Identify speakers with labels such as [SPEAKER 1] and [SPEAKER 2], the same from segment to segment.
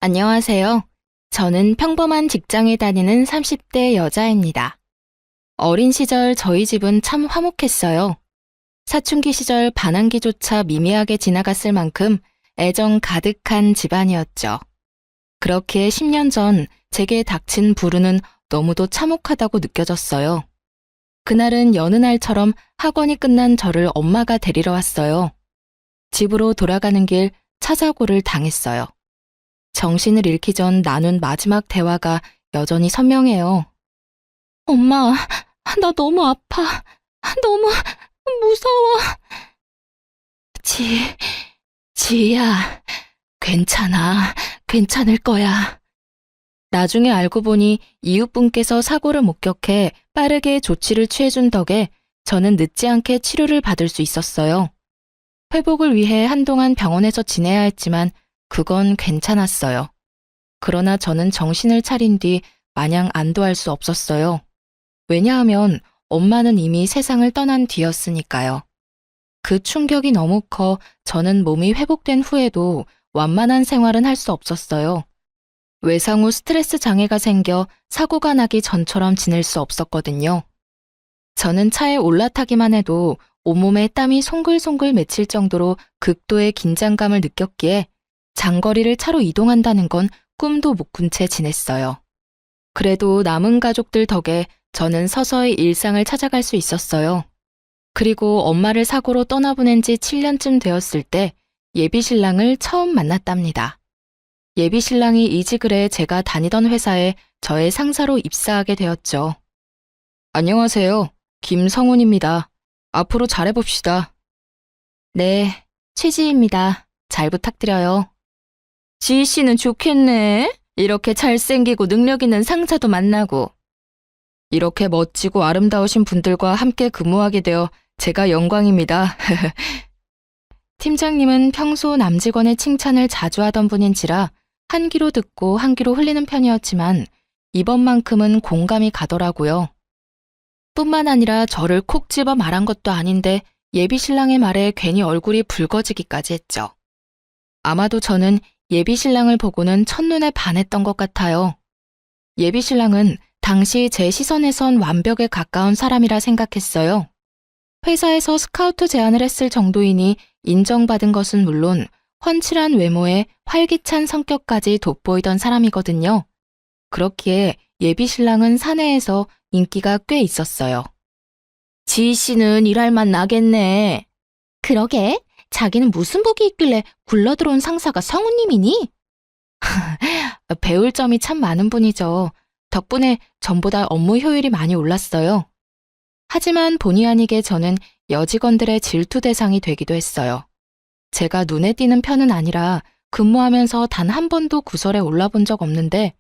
[SPEAKER 1] 안녕하세요. 저는 평범한 직장에 다니는 30대 여자입니다. 어린 시절 저희 집은 참 화목했어요. 사춘기 시절 반항기조차 미미하게 지나갔을 만큼 애정 가득한 집안이었죠. 그렇게 10년 전 제게 닥친 불운은 너무도 참혹하다고 느껴졌어요. 그날은 여느 날처럼 학원이 끝난 저를 엄마가 데리러 왔어요. 집으로 돌아가는 길 차사고를 당했어요. 정신을 잃기 전 나눈 마지막 대화가 여전히 선명해요. 엄마, 나 너무 아파. 너무 무서워. 지희야, 괜찮아. 괜찮을 거야. 나중에 알고 보니 이웃분께서 사고를 목격해 빠르게 조치를 취해준 덕에 저는 늦지 않게 치료를 받을 수 있었어요. 회복을 위해 한동안 병원에서 지내야 했지만 그건 괜찮았어요. 그러나 저는 정신을 차린 뒤 마냥 안도할 수 없었어요. 왜냐하면 엄마는 이미 세상을 떠난 뒤였으니까요. 그 충격이 너무 커 저는 몸이 회복된 후에도 완만한 생활은 할 수 없었어요. 외상 후 스트레스 장애가 생겨 사고가 나기 전처럼 지낼 수 없었거든요. 저는 차에 올라타기만 해도 온몸에 땀이 송글송글 맺힐 정도로 극도의 긴장감을 느꼈기에 장거리를 차로 이동한다는 건 꿈도 못 꾼 채 지냈어요. 그래도 남은 가족들 덕에 저는 서서히 일상을 찾아갈 수 있었어요. 그리고 엄마를 사고로 떠나보낸 지 7년쯤 되었을 때 예비신랑을 처음 만났답니다. 예비신랑이 이직을 해 제가 다니던 회사에 저의 상사로 입사하게 되었죠. 안녕하세요. 김성훈입니다. 앞으로 잘해봅시다. 네, 최지희입니다. 잘 부탁드려요. 지희 씨는 좋겠네. 이렇게 잘생기고 능력 있는 상사도 만나고. 이렇게 멋지고 아름다우신 분들과 함께 근무하게 되어 제가 영광입니다. 팀장님은 평소 남직원의 칭찬을 자주 하던 분인지라 한 귀로 듣고 한 귀로 흘리는 편이었지만 이번만큼은 공감이 가더라고요. 뿐만 아니라 저를 콕 집어 말한 것도 아닌데 예비신랑의 말에 괜히 얼굴이 붉어지기까지 했죠. 아마도 저는 예비신랑을 보고는 첫눈에 반했던 것 같아요. 예비신랑은 당시 제 시선에선 완벽에 가까운 사람이라 생각했어요. 회사에서 스카우트 제안을 했을 정도이니 인정받은 것은 물론 훤칠한 외모에 활기찬 성격까지 돋보이던 사람이거든요. 그렇기에 예비신랑은 사내에서 인기가 꽤 있었어요. 지희 씨는 일할 맛 나겠네. 그러게, 자기는 무슨 복이 있길래 굴러들어온 상사가 성우님이니? 배울 점이 참 많은 분이죠. 덕분에 전보다 업무 효율이 많이 올랐어요. 하지만 본의 아니게 저는 여직원들의 질투 대상이 되기도 했어요. 제가 눈에 띄는 편은 아니라 근무하면서 단 한 번도 구설에 올라본 적 없는데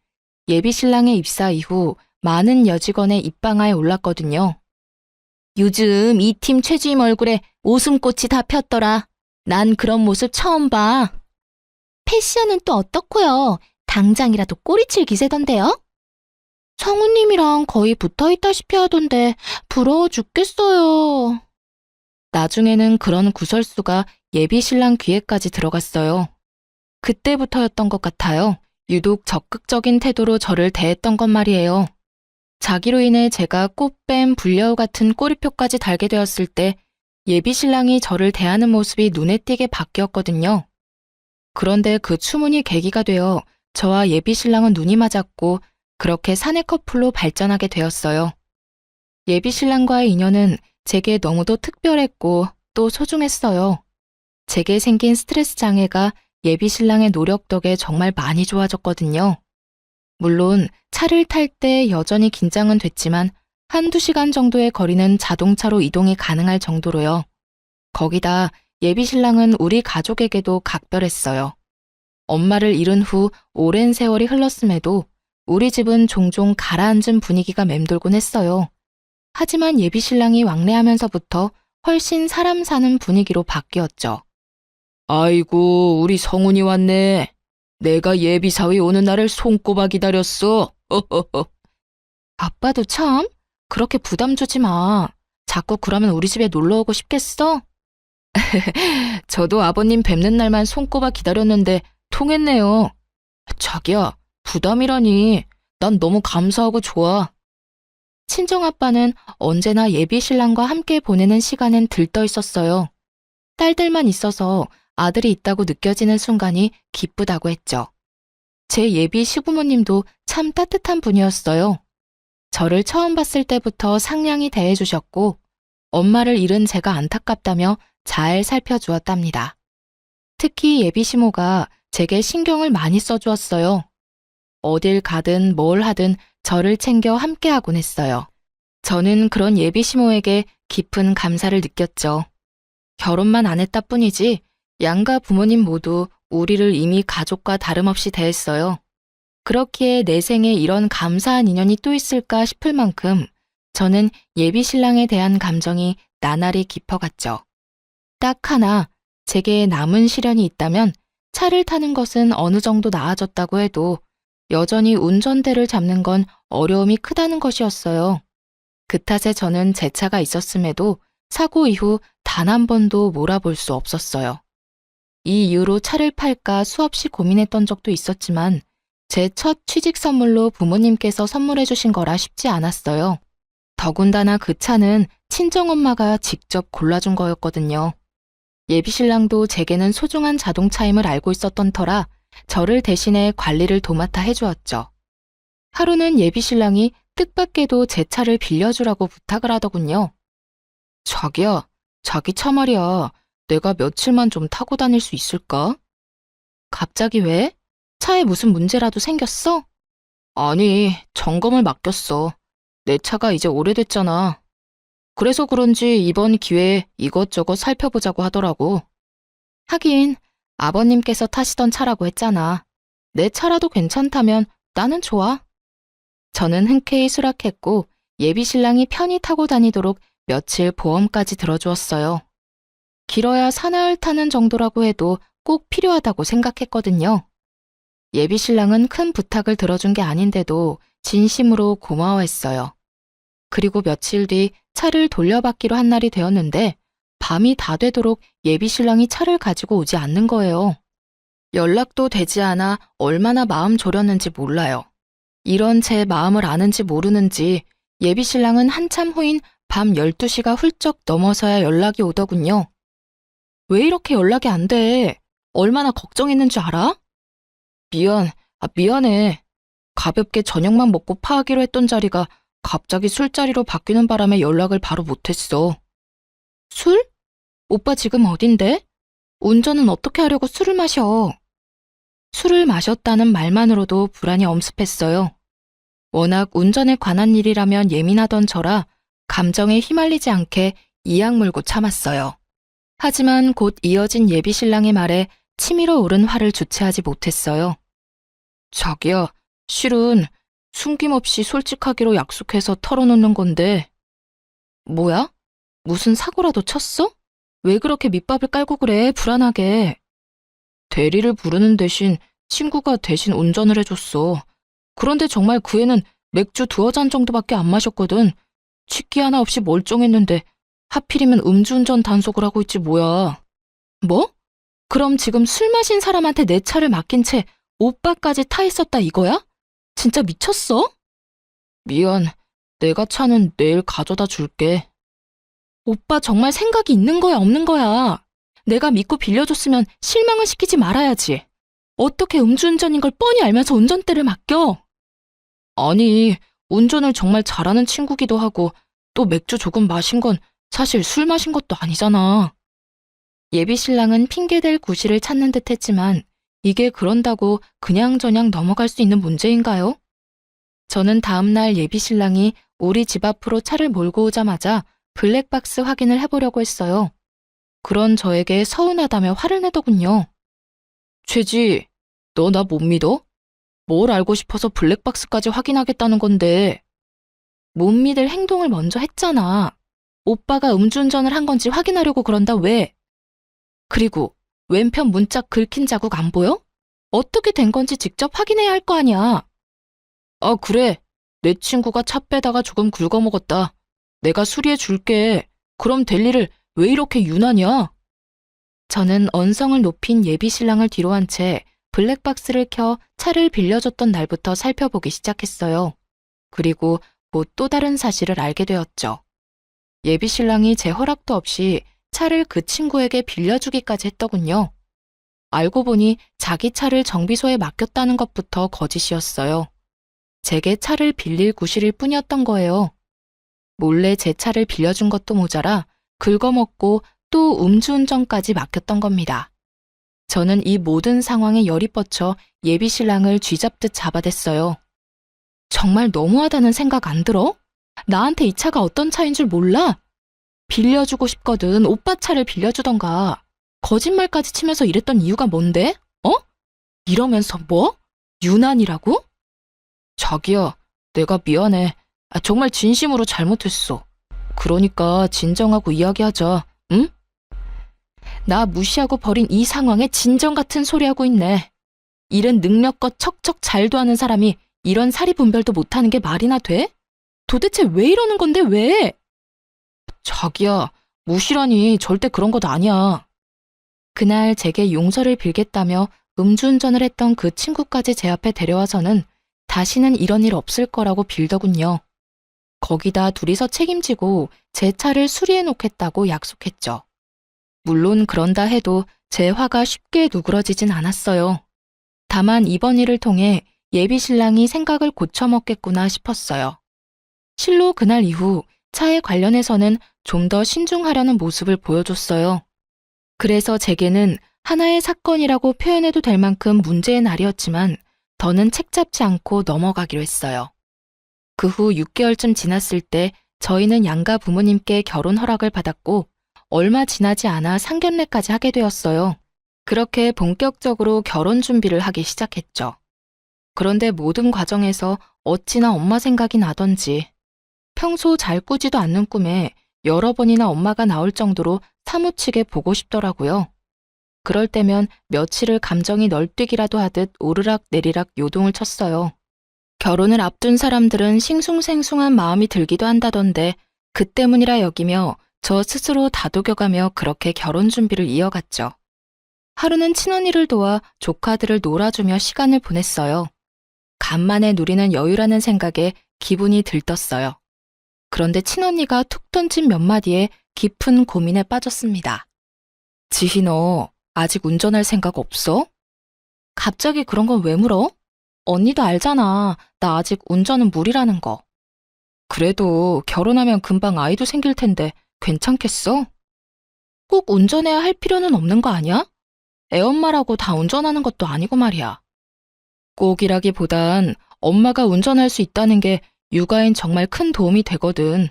[SPEAKER 1] 예비신랑의 입사 이후 많은 여직원의 입방아에 올랐거든요. 요즘 이 팀 최주임 얼굴에 웃음꽃이 다 폈더라. 난 그런 모습 처음 봐. 패션은 또 어떻고요? 당장이라도 꼬리칠 기세던데요? 성우님이랑 거의 붙어있다시피 하던데 부러워 죽겠어요. 나중에는 그런 구설수가 예비신랑 귀에까지 들어갔어요. 그때부터였던 것 같아요. 유독 적극적인 태도로 저를 대했던 것 말이에요. 자기로 인해 제가 꽃뱀 불려우 같은 꼬리표까지 달게 되었을 때 예비신랑이 저를 대하는 모습이 눈에 띄게 바뀌었거든요. 그런데 그 추문이 계기가 되어 저와 예비신랑은 눈이 맞았고 그렇게 사내 커플로 발전하게 되었어요. 예비신랑과의 인연은 제게 너무도 특별했고 또 소중했어요. 제게 생긴 스트레스 장애가 예비신랑의 노력 덕에 정말 많이 좋아졌거든요. 물론 차를 탈 때 여전히 긴장은 됐지만 한두 시간 정도의 거리는 자동차로 이동이 가능할 정도로요. 거기다 예비신랑은 우리 가족에게도 각별했어요. 엄마를 잃은 후 오랜 세월이 흘렀음에도 우리 집은 종종 가라앉은 분위기가 맴돌곤 했어요. 하지만 예비신랑이 왕래하면서부터 훨씬 사람 사는 분위기로 바뀌었죠. 아이고, 우리 성훈이 왔네. 내가 예비사위 오는 날을 손꼽아 기다렸어. 아빠도 참, 그렇게 부담 주지 마. 자꾸 그러면 우리 집에 놀러 오고 싶겠어? 저도 아버님 뵙는 날만 손꼽아 기다렸는데 통했네요. 자기야, 부담이라니. 난 너무 감사하고 좋아. 친정아빠는 언제나 예비 신랑과 함께 보내는 시간엔 들떠 있었어요. 딸들만 있어서 아들이 있다고 느껴지는 순간이 기쁘다고 했죠. 제 예비 시부모님도 참 따뜻한 분이었어요. 저를 처음 봤을 때부터 상냥히 대해주셨고 엄마를 잃은 제가 안타깝다며 잘 살펴주었답니다. 특히 예비 시모가 제게 신경을 많이 써주었어요. 어딜 가든 뭘 하든 저를 챙겨 함께하곤 했어요. 저는 그런 예비 시모에게 깊은 감사를 느꼈죠. 결혼만 안 했다 뿐이지 양가 부모님 모두 우리를 이미 가족과 다름없이 대했어요. 그렇기에 내 생에 이런 감사한 인연이 또 있을까 싶을 만큼 저는 예비 신랑에 대한 감정이 나날이 깊어갔죠. 딱 하나, 제게 남은 시련이 있다면 차를 타는 것은 어느 정도 나아졌다고 해도 여전히 운전대를 잡는 건 어려움이 크다는 것이었어요. 그 탓에 저는 제 차가 있었음에도 사고 이후 단 한 번도 몰아볼 수 없었어요. 이 이유로 차를 팔까 수없이 고민했던 적도 있었지만 제 첫 취직 선물로 부모님께서 선물해 주신 거라 쉽지 않았어요. 더군다나 그 차는 친정엄마가 직접 골라준 거였거든요. 예비신랑도 제게는 소중한 자동차임을 알고 있었던 터라 저를 대신해 관리를 도맡아 해주었죠. 하루는 예비신랑이 뜻밖에도 제 차를 빌려주라고 부탁을 하더군요. 자기야, 자기 차 말이야. 내가 며칠만 좀 타고 다닐 수 있을까? 갑자기 왜? 차에 무슨 문제라도 생겼어? 아니, 점검을 맡겼어. 내 차가 이제 오래됐잖아. 그래서 그런지 이번 기회에 이것저것 살펴보자고 하더라고. 하긴 아버님께서 타시던 차라고 했잖아. 내 차라도 괜찮다면 나는 좋아. 저는 흔쾌히 수락했고 예비신랑이 편히 타고 다니도록 며칠 보험까지 들어주었어요. 길어야 사나흘 타는 정도라고 해도 꼭 필요하다고 생각했거든요. 예비신랑은 큰 부탁을 들어준 게 아닌데도 진심으로 고마워했어요. 그리고 며칠 뒤 차를 돌려받기로 한 날이 되었는데 밤이 다 되도록 예비신랑이 차를 가지고 오지 않는 거예요. 연락도 되지 않아 얼마나 마음 졸였는지 몰라요. 이런 제 마음을 아는지 모르는지 예비신랑은 한참 후인 밤 12시가 훌쩍 넘어서야 연락이 오더군요. 왜 이렇게 연락이 안 돼? 얼마나 걱정했는지 알아? 미안해. 가볍게 저녁만 먹고 파하기로 했던 자리가 갑자기 술자리로 바뀌는 바람에 연락을 바로 못했어. 술? 오빠 지금 어딘데? 운전은 어떻게 하려고 술을 마셔? 술을 마셨다는 말만으로도 불안이 엄습했어요. 워낙 운전에 관한 일이라면 예민하던 저라 감정에 휘말리지 않게 이악 물고 참았어요. 하지만 곧 이어진 예비신랑의 말에 치밀어 오른 화를 주체하지 못했어요. 자기야, 실은 숨김없이 솔직하기로 약속해서 털어놓는 건데. 뭐야? 무슨 사고라도 쳤어? 왜 그렇게 밑밥을 깔고 그래, 불안하게. 대리를 부르는 대신 친구가 대신 운전을 해줬어. 그런데 정말 그 애는 맥주 2잔 정도밖에 안 마셨거든. 취기 하나 없이 멀쩡했는데 하필이면 음주운전 단속을 하고 있지 뭐야. 뭐? 그럼 지금 술 마신 사람한테 내 차를 맡긴 채 오빠까지 타 있었다 이거야? 진짜 미쳤어? 미안, 내가 차는 내일 가져다 줄게. 오빠 정말 생각이 있는 거야, 없는 거야? 내가 믿고 빌려줬으면 실망을 시키지 말아야지. 어떻게 음주운전인 걸 뻔히 알면서 운전대를 맡겨? 아니, 운전을 정말 잘하는 친구기도 하고 또 맥주 조금 마신 건 사실 술 마신 것도 아니잖아. 예비신랑은 핑계댈 구실을 찾는 듯 했지만 이게 그런다고 그냥저냥 넘어갈 수 있는 문제인가요? 저는 다음날 예비신랑이 우리 집 앞으로 차를 몰고 오자마자 블랙박스 확인을 해보려고 했어요. 그런 저에게 서운하다며 화를 내더군요. 최지, 너 나 못 믿어? 뭘 알고 싶어서 블랙박스까지 확인하겠다는 건데. 못 믿을 행동을 먼저 했잖아. 오빠가 음주운전을 한 건지 확인하려고 그런다 왜? 그리고 왼편 문짝 긁힌 자국 안 보여? 어떻게 된 건지 직접 확인해야 할 거 아니야. 아, 그래. 내 친구가 차 빼다가 조금 긁어먹었다. 내가 수리해 줄게. 그럼 될 일을 왜 이렇게 유난이야? 저는 언성을 높인 예비신랑을 뒤로 한 채 블랙박스를 켜 차를 빌려줬던 날부터 살펴보기 시작했어요. 그리고 곧 또 다른 사실을 알게 되었죠. 예비 신랑이 제 허락도 없이 차를 그 친구에게 빌려주기까지 했더군요. 알고 보니 자기 차를 정비소에 맡겼다는 것부터 거짓이었어요. 제게 차를 빌릴 구실일 뿐이었던 거예요. 몰래 제 차를 빌려준 것도 모자라 긁어먹고 또 음주운전까지 맡겼던 겁니다. 저는 이 모든 상황에 열이 뻗쳐 예비 신랑을 쥐잡듯 잡아댔어요. 정말 너무하다는 생각 안 들어? 나한테 이 차가 어떤 차인 줄 몰라? 빌려주고 싶거든 오빠 차를 빌려주던가. 거짓말까지 치면서 이랬던 이유가 뭔데? 이러면서 뭐? 유난이라고? 자기야, 내가 미안해. 정말 진심으로 잘못했어. 그러니까 진정하고 이야기하자, 응? 나 무시하고 버린 이 상황에 진정 같은 소리 하고 있네. 일은 능력껏 척척 잘도 하는 사람이 이런 사리 분별도 못하는 게 말이나 돼? 도대체 왜 이러는 건데 왜? 자기야, 무시라니 절대 그런 것 아니야. 그날 제게 용서를 빌겠다며 음주운전을 했던 그 친구까지 제 앞에 데려와서는 다시는 이런 일 없을 거라고 빌더군요. 거기다 둘이서 책임지고 제 차를 수리해 놓겠다고 약속했죠. 물론 그런다 해도 제 화가 쉽게 누그러지진 않았어요. 다만 이번 일을 통해 예비 신랑이 생각을 고쳐먹겠구나 싶었어요. 실로 그날 이후 차에 관련해서는 좀 더 신중하려는 모습을 보여줬어요. 그래서 제게는 하나의 사건이라고 표현해도 될 만큼 문제의 날이었지만 더는 책잡지 않고 넘어가기로 했어요. 그 후 6개월쯤 지났을 때 저희는 양가 부모님께 결혼 허락을 받았고 얼마 지나지 않아 상견례까지 하게 되었어요. 그렇게 본격적으로 결혼 준비를 하기 시작했죠. 그런데 모든 과정에서 어찌나 엄마 생각이 나던지 평소 잘 꾸지도 않는 꿈에 여러 번이나 엄마가 나올 정도로 사무치게 보고 싶더라고요. 그럴 때면 며칠을 감정이 널뛰기라도 하듯 오르락 내리락 요동을 쳤어요. 결혼을 앞둔 사람들은 싱숭생숭한 마음이 들기도 한다던데 그 때문이라 여기며 저 스스로 다독여가며 그렇게 결혼 준비를 이어갔죠. 하루는 친언니를 도와 조카들을 놀아주며 시간을 보냈어요. 간만에 누리는 여유라는 생각에 기분이 들떴어요. 그런데 친언니가 툭 던진 몇 마디에 깊은 고민에 빠졌습니다. 지희 너 아직 운전할 생각 없어? 갑자기 그런 건 왜 물어? 언니도 알잖아. 나 아직 운전은 무리라는 거. 그래도 결혼하면 금방 아이도 생길 텐데 괜찮겠어? 꼭 운전해야 할 필요는 없는 거 아니야? 애엄마라고 다 운전하는 것도 아니고 말이야. 꼭이라기보단 엄마가 운전할 수 있다는 게 육아엔 정말 큰 도움이 되거든.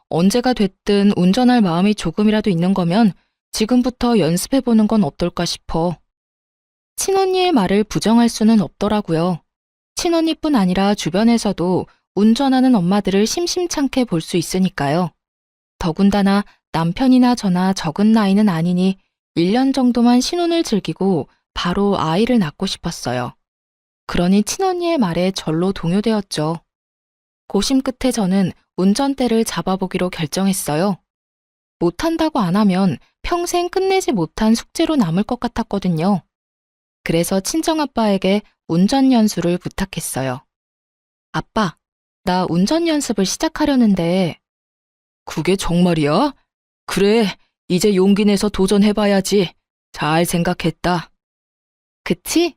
[SPEAKER 1] 언제가 됐든 운전할 마음이 조금이라도 있는 거면 지금부터 연습해보는 건 어떨까 싶어. 친언니의 말을 부정할 수는 없더라고요. 친언니뿐 아니라 주변에서도 운전하는 엄마들을 심심찮게 볼 수 있으니까요. 더군다나 남편이나 저나 적은 나이는 아니니 1년 정도만 신혼을 즐기고 바로 아이를 낳고 싶었어요. 그러니 친언니의 말에 절로 동요되었죠. 고심 끝에 저는 운전대를 잡아보기로 결정했어요. 못한다고 안 하면 평생 끝내지 못한 숙제로 남을 것 같았거든요. 그래서 친정아빠에게 운전 연수를 부탁했어요. 아빠, 나 운전 연습을 시작하려는데. 그게 정말이야? 그래, 이제 용기 내서 도전해봐야지. 잘 생각했다. 그치?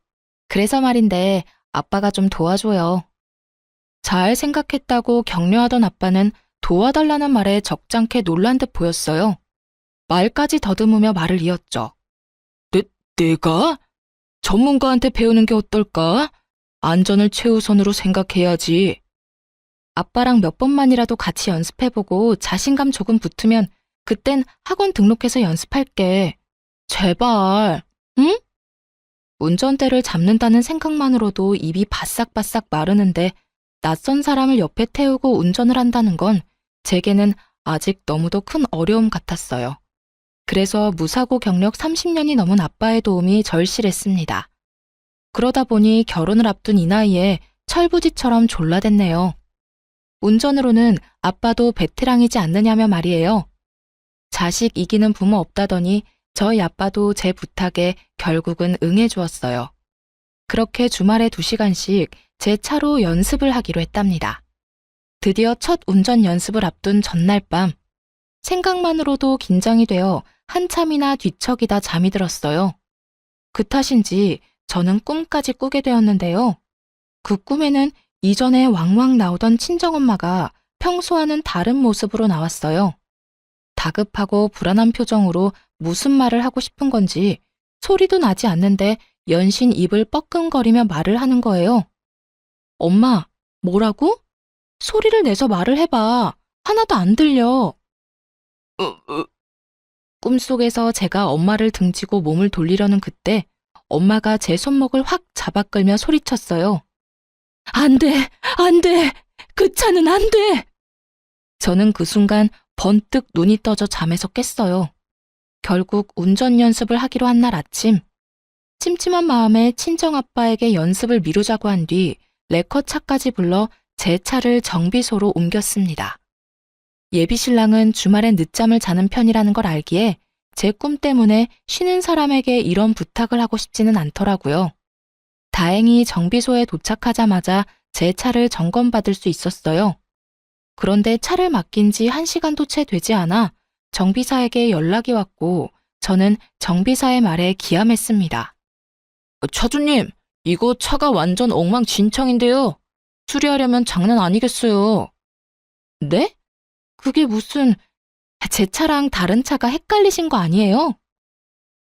[SPEAKER 1] 그래서 말인데 아빠가 좀 도와줘요. 잘 생각했다고 격려하던 아빠는 도와달라는 말에 적잖게 놀란 듯 보였어요. 말까지 더듬으며 말을 이었죠. 내가? 전문가한테 배우는 게 어떨까? 안전을 최우선으로 생각해야지. 아빠랑 몇 번만이라도 같이 연습해보고 자신감 조금 붙으면 그땐 학원 등록해서 연습할게. 제발, 응? 운전대를 잡는다는 생각만으로도 입이 바싹바싹 마르는데 낯선 사람을 옆에 태우고 운전을 한다는 건 제게는 아직 너무도 큰 어려움 같았어요. 그래서 무사고 경력 30년이 넘은 아빠의 도움이 절실했습니다. 그러다 보니 결혼을 앞둔 이 나이에 철부지처럼 졸라댔네요. 운전으로는 아빠도 베테랑이지 않느냐며 말이에요. 자식 이기는 부모 없다더니 저희 아빠도 제 부탁에 결국은 응해주었어요. 그렇게 주말에 2시간씩 제 차로 연습을 하기로 했답니다. 드디어 첫 운전 연습을 앞둔 전날 밤, 생각만으로도 긴장이 되어 한참이나 뒤척이다 잠이 들었어요. 그 탓인지 저는 꿈까지 꾸게 되었는데요. 그 꿈에는 이전에 왕왕 나오던 친정엄마가 평소와는 다른 모습으로 나왔어요. 다급하고 불안한 표정으로 무슨 말을 하고 싶은 건지 소리도 나지 않는데 연신 입을 뻐끔거리며 말을 하는 거예요. 엄마, 뭐라고? 소리를 내서 말을 해봐. 하나도 안 들려. 꿈속에서 제가 엄마를 등지고 몸을 돌리려는 그때 엄마가 제 손목을 확 잡아 끌며 소리쳤어요. 안 돼! 안 돼! 그 차는 안 돼! 저는 그 순간 번뜩 눈이 떠져 잠에서 깼어요. 결국 운전 연습을 하기로 한 날 아침, 찜찜한 마음에 친정아빠에게 연습을 미루자고 한 뒤 레커차까지 불러 제 차를 정비소로 옮겼습니다. 예비신랑은 주말엔 늦잠을 자는 편이라는 걸 알기에 제 꿈 때문에 쉬는 사람에게 이런 부탁을 하고 싶지는 않더라고요. 다행히 정비소에 도착하자마자 제 차를 점검받을 수 있었어요. 그런데 차를 맡긴 지 1시간도 채 되지 않아 정비사에게 연락이 왔고 저는 정비사의 말에 기함했습니다. 차주님, 이거 차가 완전 엉망진창인데요. 수리하려면 장난 아니겠어요. 네? 그게 무슨... 제 차랑 다른 차가 헷갈리신 거 아니에요?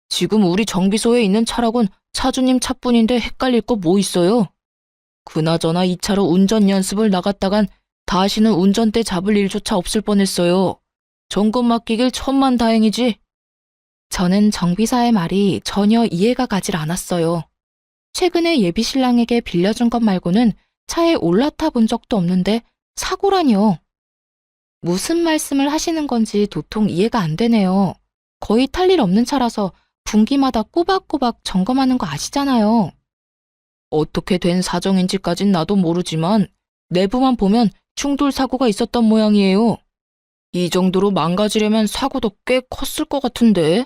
[SPEAKER 1] 지금 우리 정비소에 있는 차라곤 차주님 차뿐인데 헷갈릴 거 뭐 있어요? 그나저나 이 차로 운전 연습을 나갔다간 다시는 운전대 잡을 일조차 없을 뻔했어요. 점검 맡기길 천만다행이지. 저는 정비사의 말이 전혀 이해가 가질 않았어요. 최근에 예비신랑에게 빌려준 것 말고는 차에 올라타 본 적도 없는데 사고라니요. 무슨 말씀을 하시는 건지 도통 이해가 안 되네요. 거의 탈 일 없는 차라서 분기마다 꼬박꼬박 점검하는 거 아시잖아요. 어떻게 된 사정인지까진 나도 모르지만 내부만 보면 충돌 사고가 있었던 모양이에요. 이 정도로 망가지려면 사고도 꽤 컸을 것 같은데.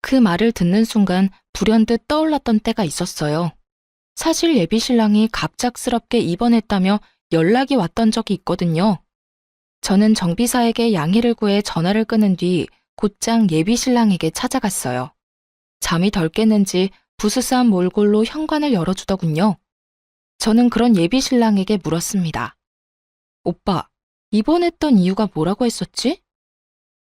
[SPEAKER 1] 그 말을 듣는 순간 불현듯 떠올랐던 때가 있었어요. 사실 예비신랑이 갑작스럽게 입원했다며 연락이 왔던 적이 있거든요. 저는 정비사에게 양해를 구해 전화를 끊은 뒤 곧장 예비신랑에게 찾아갔어요. 잠이 덜 깼는지 부스스한 몰골로 현관을 열어주더군요. 저는 그런 예비신랑에게 물었습니다. 오빠, 입원했던 이유가 뭐라고 했었지?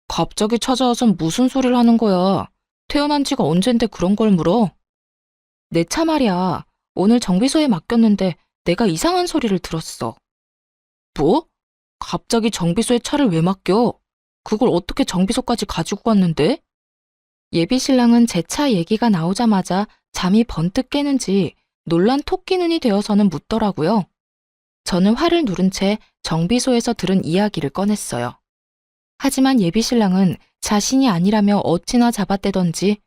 [SPEAKER 1] 갑자기 찾아와서 무슨 소리를 하는 거야. 태어난 지가 언젠데 그런 걸 물어? 내 차 말이야. 오늘 정비소에 맡겼는데 내가 이상한 소리를 들었어. 뭐? 갑자기 정비소에 차를 왜 맡겨? 그걸 어떻게 정비소까지 가지고 갔는데? 예비신랑은 제 차 얘기가 나오자마자 잠이 번뜩 깨는지 놀란 토끼 눈이 되어서는 묻더라고요. 저는 화를 누른 채 정비소에서 들은 이야기를 꺼냈어요. 하지만 예비신랑은 자신이 아니라며 어찌나 잡아떼던지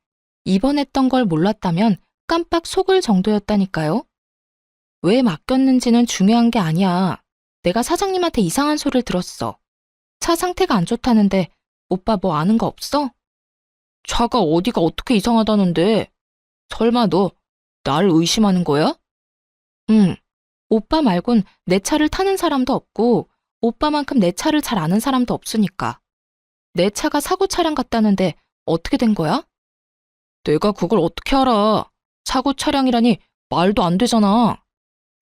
[SPEAKER 1] 입원했던 걸 몰랐다면 깜빡 속을 정도였다니까요. 왜 맡겼는지는 중요한 게 아니야. 내가 사장님한테 이상한 소리를 들었어. 차 상태가 안 좋다는데 오빠 뭐 아는 거 없어? 차가 어디가 어떻게 이상하다는데? 설마 너 날 의심하는 거야? 응. 오빠 말곤 내 차를 타는 사람도 없고 오빠만큼 내 차를 잘 아는 사람도 없으니까. 내 차가 사고 차량 같다는데 어떻게 된 거야? 내가 그걸 어떻게 알아? 사고 차량이라니 말도 안 되잖아.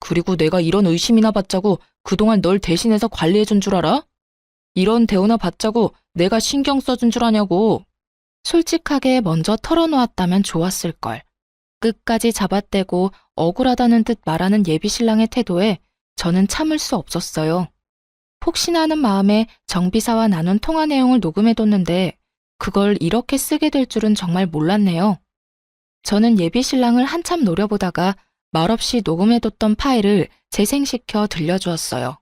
[SPEAKER 1] 그리고 내가 이런 의심이나 받자고 그동안 널 대신해서 관리해준 줄 알아? 이런 대우나 받자고 내가 신경 써준 줄 아냐고. 솔직하게 먼저 털어놓았다면 좋았을걸. 끝까지 잡아떼고 억울하다는 듯 말하는 예비신랑의 태도에 저는 참을 수 없었어요. 혹시나 하는 마음에 정비사와 나눈 통화 내용을 녹음해뒀는데 그걸 이렇게 쓰게 될 줄은 정말 몰랐네요. 저는 예비신랑을 한참 노려보다가 말없이 녹음해뒀던 파일을 재생시켜 들려주었어요.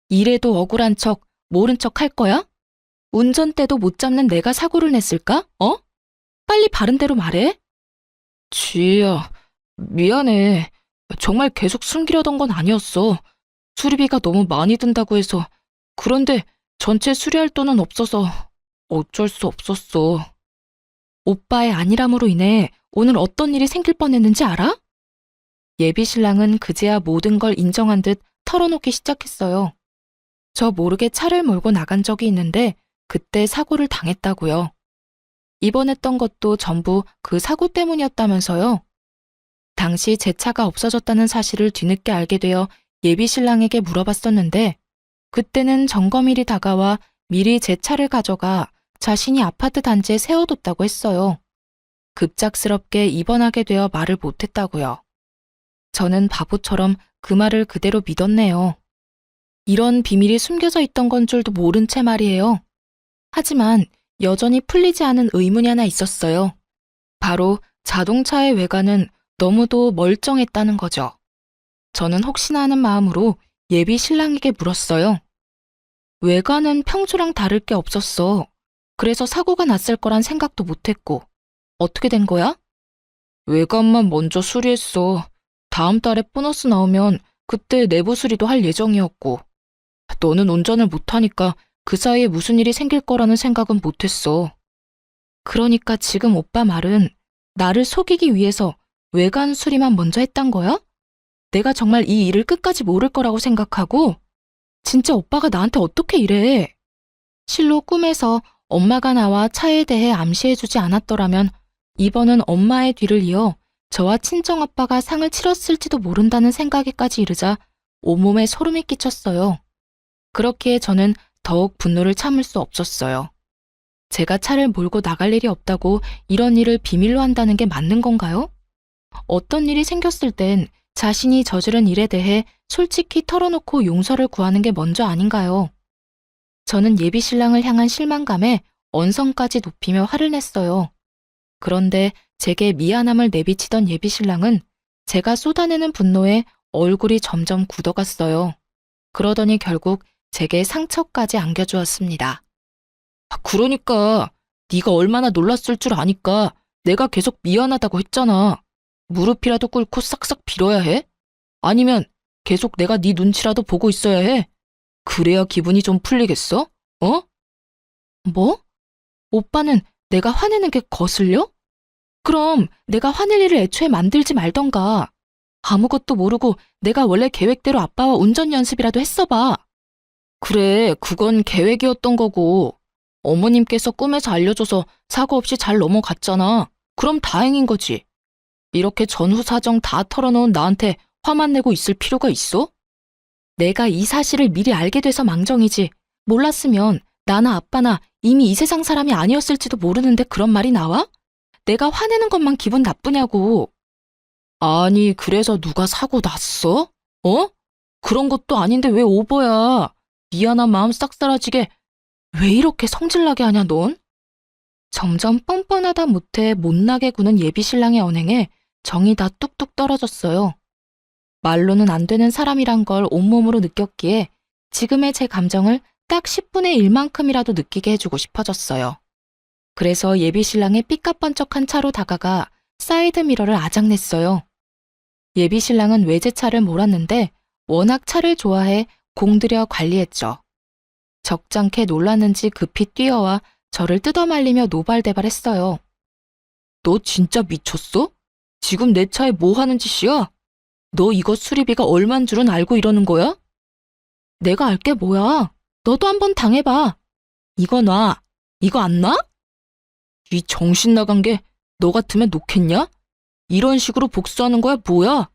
[SPEAKER 1] 이래도 억울한 척, 모른 척 할 거야? 운전대도 못 잡는 내가 사고를 냈을까? 빨리 바른 대로 말해. 지희야, 미안해. 정말 계속 숨기려던 건 아니었어. 수리비가 너무 많이 든다고 해서. 그런데 전체 수리할 돈은 없어서 어쩔 수 없었어. 오빠의 안일함으로 인해 오늘 어떤 일이 생길 뻔했는지 알아? 예비 신랑은 그제야 모든 걸 인정한 듯 털어놓기 시작했어요. 저 모르게 차를 몰고 나간 적이 있는데 그때 사고를 당했다고요. 입원했던 것도 전부 그 사고 때문이었다면서요. 당시 제 차가 없어졌다는 사실을 뒤늦게 알게 되어 예비 신랑에게 물어봤었는데 그때는 점검일이 다가와 미리 제 차를 가져가 자신이 아파트 단지에 세워뒀다고 했어요. 급작스럽게 입원하게 되어 말을 못했다고요. 저는 바보처럼 그 말을 그대로 믿었네요. 이런 비밀이 숨겨져 있던 건 줄도 모른 채 말이에요. 하지만 여전히 풀리지 않은 의문이 하나 있었어요. 바로 자동차의 외관은 너무도 멀쩡했다는 거죠. 저는 혹시나 하는 마음으로 예비 신랑에게 물었어요. 외관은 평소랑 다를 게 없었어. 그래서 사고가 났을 거란 생각도 못했고. 어떻게 된 거야? 외관만 먼저 수리했어. 다음 달에 보너스 나오면 그때 내부 수리도 할 예정이었고. 너는 운전을 못하니까 그 사이에 무슨 일이 생길 거라는 생각은 못했어. 그러니까 지금 오빠 말은 나를 속이기 위해서 외관 수리만 먼저 했단 거야? 내가 정말 이 일을 끝까지 모를 거라고 생각하고? 진짜 오빠가 나한테 어떻게 이래? 실로 꿈에서 엄마가 나와 차에 대해 암시해주지 않았더라면 이번은 엄마의 뒤를 이어 저와 친정아빠가 상을 치렀을지도 모른다는 생각에까지 이르자 온몸에 소름이 끼쳤어요. 그렇기에 저는 더욱 분노를 참을 수 없었어요. 제가 차를 몰고 나갈 일이 없다고 이런 일을 비밀로 한다는 게 맞는 건가요? 어떤 일이 생겼을 땐 자신이 저지른 일에 대해 솔직히 털어놓고 용서를 구하는 게 먼저 아닌가요? 저는 예비 신랑을 향한 실망감에 언성까지 높이며 화를 냈어요. 그런데 제게 미안함을 내비치던 예비 신랑은 제가 쏟아내는 분노에 얼굴이 점점 굳어갔어요. 그러더니 결국 제게 상처까지 안겨주었습니다. 그러니까 네가 얼마나 놀랐을 줄 아니까 내가 계속 미안하다고 했잖아. 무릎이라도 꿇고 싹싹 빌어야 해? 아니면 계속 내가 네 눈치라도 보고 있어야 해? 그래야 기분이 좀 풀리겠어? 어? 뭐? 오빠는 내가 화내는 게 거슬려? 그럼 내가 화낼 일을 애초에 만들지 말던가. 아무것도 모르고 내가 원래 계획대로 아빠와 운전 연습이라도 했어봐. 그래, 그건 계획이었던 거고. 어머님께서 꿈에서 알려줘서 사고 없이 잘 넘어갔잖아. 그럼 다행인 거지. 이렇게 전후 사정 다 털어놓은 나한테 화만 내고 있을 필요가 있어? 내가 이 사실을 미리 알게 돼서 망정이지. 몰랐으면 나나 아빠나 이미 이 세상 사람이 아니었을지도 모르는데 그런 말이 나와? 내가 화내는 것만 기분 나쁘냐고. 아니, 그래서 누가 사고 났어? 어? 그런 것도 아닌데 왜 오버야? 미안한 마음 싹 사라지게 왜 이렇게 성질나게 하냐 넌? 점점 뻔뻔하다 못해 못나게 구는 예비 신랑의 언행에 정이 다 뚝뚝 떨어졌어요. 말로는 안 되는 사람이란 걸 온몸으로 느꼈기에 지금의 제 감정을 딱 10분의 1만큼이라도 느끼게 해주고 싶어졌어요. 그래서 예비 신랑의 삐까뻔쩍한 차로 다가가 사이드 미러를 아작냈어요. 예비 신랑은 외제차를 몰았는데 워낙 차를 좋아해 공들여 관리했죠. 적잖게 놀랐는지 급히 뛰어와 저를 뜯어말리며 노발대발했어요. 너 진짜 미쳤어? 지금 내 차에 뭐 하는 짓이야? 너 이거 수리비가 얼만 줄은 알고 이러는 거야? 내가 알게 뭐야? 너도 한번 당해봐. 이거 놔. 이거 안 놔? 이 정신 나간 게 너 같으면 놓겠냐? 이런 식으로 복수하는 거야 뭐야?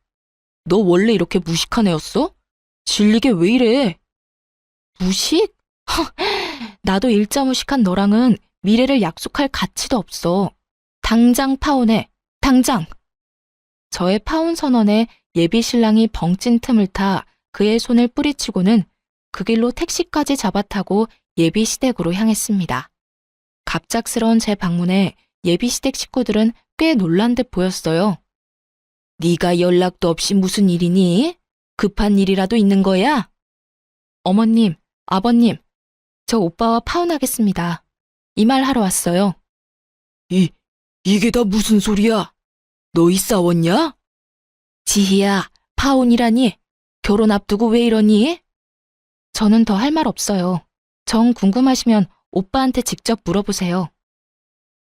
[SPEAKER 1] 너 원래 이렇게 무식한 애였어? 질리게 왜 이래? 무식? 나도 일자 무식한 너랑은 미래를 약속할 가치도 없어. 당장 파혼해. 당장! 저의 파혼 선언에 예비 신랑이 벙찐 틈을 타 그의 손을 뿌리치고는 그 길로 택시까지 잡아타고 예비 시댁으로 향했습니다. 갑작스러운 제 방문에 예비 시댁 식구들은 꽤 놀란 듯 보였어요. 네가 연락도 없이 무슨 일이니? 급한 일이라도 있는 거야? 어머님, 아버님, 저 오빠와 파혼하겠습니다. 이 말 하러 왔어요. 이게 다 무슨 소리야? 너희 싸웠냐? 지희야, 파혼이라니? 결혼 앞두고 왜 이러니? 저는 더 할 말 없어요. 정 궁금하시면 오빠한테 직접 물어보세요.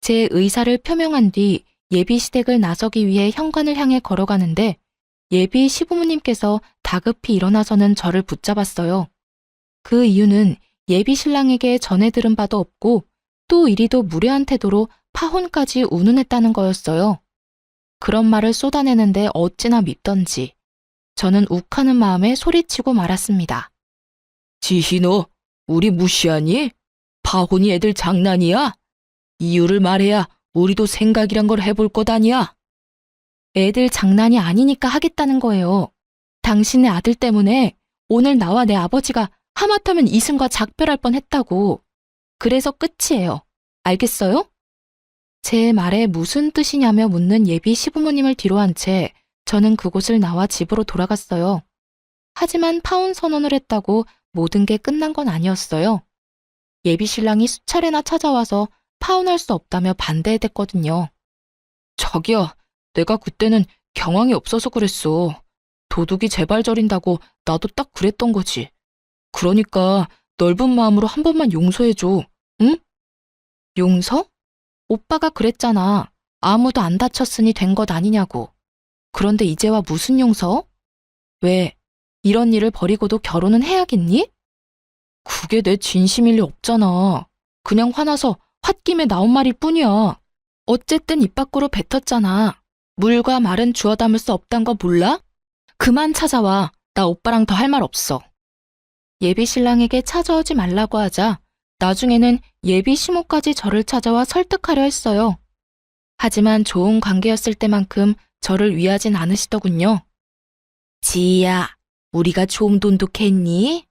[SPEAKER 1] 제 의사를 표명한 뒤 예비 시댁을 나서기 위해 현관을 향해 걸어가는데 예비 시부모님께서 다급히 일어나서는 저를 붙잡았어요. 그 이유는 예비 신랑에게 전해 들은 바도 없고 또 이리도 무례한 태도로 파혼까지 운운했다는 거였어요. 그런 말을 쏟아내는데 어찌나 밉던지 저는 욱하는 마음에 소리치고 말았습니다.
[SPEAKER 2] 지희 너 우리 무시하니? 파혼이 애들 장난이야? 이유를 말해야 우리도 생각이란 걸 해볼 것 아니야?
[SPEAKER 1] 애들 장난이 아니니까 하겠다는 거예요. 당신의 아들 때문에 오늘 나와 내 아버지가 하마터면 이승과 작별할 뻔했다고. 그래서 끝이에요. 알겠어요? 제 말에 무슨 뜻이냐며 묻는 예비 시부모님을 뒤로한 채 저는 그곳을 나와 집으로 돌아갔어요. 하지만 파혼 선언을 했다고 모든 게 끝난 건 아니었어요. 예비 신랑이 수차례나 찾아와서 파혼할 수 없다며 반대했거든요.
[SPEAKER 2] 자기야, 내가 그때는 경황이 없어서 그랬어. 도둑이 제발 저린다고 나도 딱 그랬던 거지. 그러니까 넓은 마음으로 한 번만 용서해줘. 응?
[SPEAKER 1] 용서? 오빠가 그랬잖아. 아무도 안 다쳤으니 된 것 아니냐고. 그런데 이제와 무슨 용서? 왜? 이런 일을 버리고도 결혼은 해야겠니?
[SPEAKER 2] 그게 내 진심일 리 없잖아. 그냥 화나서 홧김에 나온 말일 뿐이야.
[SPEAKER 1] 어쨌든 입 밖으로 뱉었잖아. 물과 말은 주워 담을 수 없단 거 몰라? 그만 찾아와. 나 오빠랑 더 할 말 없어. 예비 신랑에게 찾아오지 말라고 하자 나중에는 예비 시모까지 저를 찾아와 설득하려 했어요. 하지만 좋은 관계였을 때만큼 저를 위하진 않으시더군요.
[SPEAKER 2] 지희야, 우리가 좀 돈독했니?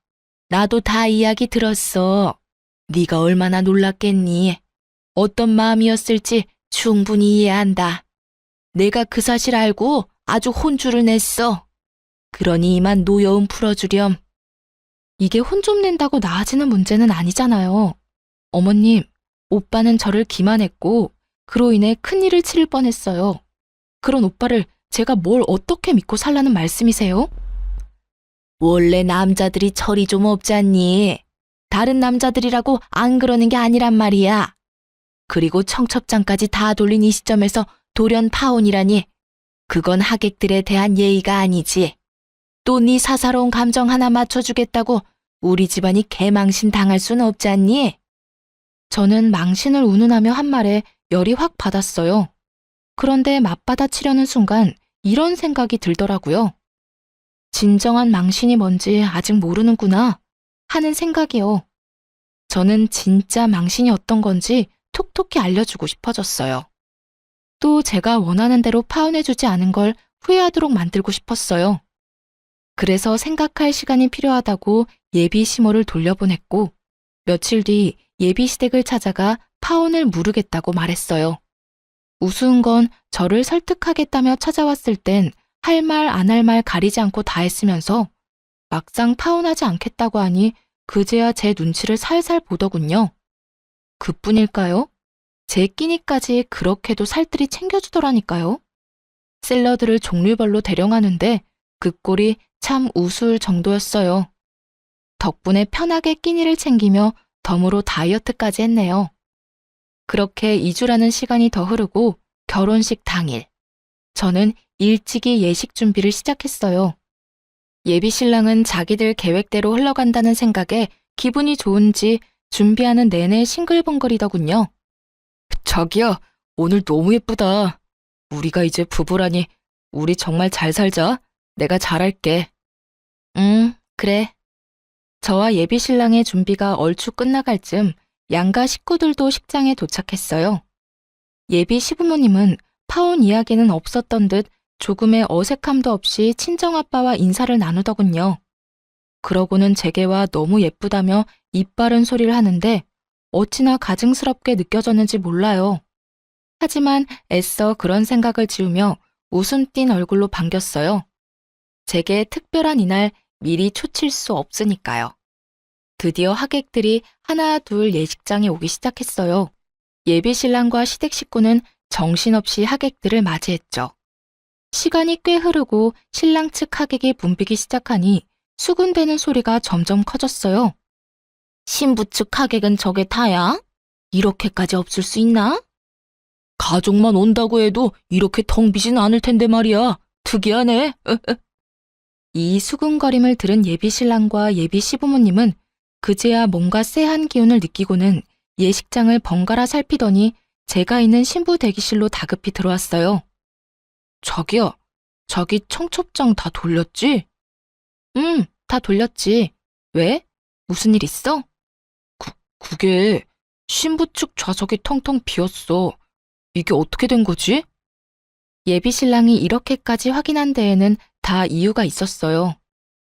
[SPEAKER 2] 나도 다 이야기 들었어. 네가 얼마나 놀랐겠니? 어떤 마음이었을지 충분히 이해한다. 내가 그 사실 알고 아주 혼쭐을 냈어. 그러니 이만 노여움 풀어주렴.
[SPEAKER 1] 이게 혼 좀 낸다고 나아지는 문제는 아니잖아요. 어머님, 오빠는 저를 기만했고 그로 인해 큰일을 치를 뻔했어요. 그런 오빠를 제가 뭘 어떻게 믿고 살라는 말씀이세요?
[SPEAKER 2] 원래 남자들이 철이 좀 없잖니. 다른 남자들이라고 안 그러는 게 아니란 말이야. 그리고 청첩장까지 다 돌린 이 시점에서 돌연 파혼이라니. 그건 하객들에 대한 예의가 아니지. 또 네 사사로운 감정 하나 맞춰주겠다고 우리 집안이 개망신 당할 순 없지 않니?
[SPEAKER 1] 저는 망신을 운운하며 한 말에 열이 확 받았어요. 그런데 맞받아치려는 순간 이런 생각이 들더라고요. 진정한 망신이 뭔지 아직 모르는구나 하는 생각이요. 저는 진짜 망신이 어떤 건지 톡톡히 알려주고 싶어졌어요. 또 제가 원하는 대로 파혼해주지 않은 걸 후회하도록 만들고 싶었어요. 그래서 생각할 시간이 필요하다고 예비 시모를 돌려보냈고 며칠 뒤 예비 시댁을 찾아가 파혼을 무르겠다고 말했어요. 우스운 건 저를 설득하겠다며 찾아왔을 땐 할 말 안 할 말 가리지 않고 다 했으면서 막상 파혼하지 않겠다고 하니 그제야 제 눈치를 살살 보더군요. 그뿐일까요? 제 끼니까지 그렇게도 살뜰히 챙겨주더라니까요. 샐러드를 종류별로 대령하는데 그 꼴이 참 우스울 정도였어요. 덕분에 편하게 끼니를 챙기며 덤으로 다이어트까지 했네요. 그렇게 2주라는 시간이 더 흐르고 결혼식 당일, 저는 일찍이 예식 준비를 시작했어요. 예비 신랑은 자기들 계획대로 흘러간다는 생각에 기분이 좋은지 준비하는 내내 싱글벙글이더군요.
[SPEAKER 2] 자기야, 오늘 너무 예쁘다. 우리가 이제 부부라니 우리 정말 잘 살자. 내가 잘할게.
[SPEAKER 1] 그래. 저와 예비 신랑의 준비가 얼추 끝나갈 즈음 양가 식구들도 식장에 도착했어요. 예비 시부모님은 파혼 이야기는 없었던 듯 조금의 어색함도 없이 친정아빠와 인사를 나누더군요. 그러고는 제게와 너무 예쁘다며 입바른 소리를 하는데 어찌나 가증스럽게 느껴졌는지 몰라요. 하지만 애써 그런 생각을 지우며 웃음 띤 얼굴로 반겼어요. 제게 특별한 이날 미리 초칠 수 없으니까요. 드디어 하객들이 하나 둘 예식장에 오기 시작했어요. 예비 신랑과 시댁 식구는 정신없이 하객들을 맞이했죠. 시간이 꽤 흐르고 신랑 측 하객이 붐비기 시작하니 수군대는 소리가 점점 커졌어요.
[SPEAKER 2] 신부 측 하객은 저게 다야? 이렇게까지 없을 수 있나? 가족만 온다고 해도 이렇게 텅 비진 않을 텐데 말이야. 특이하네.
[SPEAKER 1] 이 수군거림을 들은 예비 신랑과 예비 시부모님은 그제야 뭔가 쎄한 기운을 느끼고는 예식장을 번갈아 살피더니 제가 있는 신부 대기실로 다급히 들어왔어요. 자기야, 자기 청첩장 다 돌렸지? 다 돌렸지. 왜? 무슨 일 있어? 그게 신부 측 좌석이 텅텅 비었어. 이게 어떻게 된 거지? 예비 신랑이 이렇게까지 확인한 데에는 다 이유가 있었어요.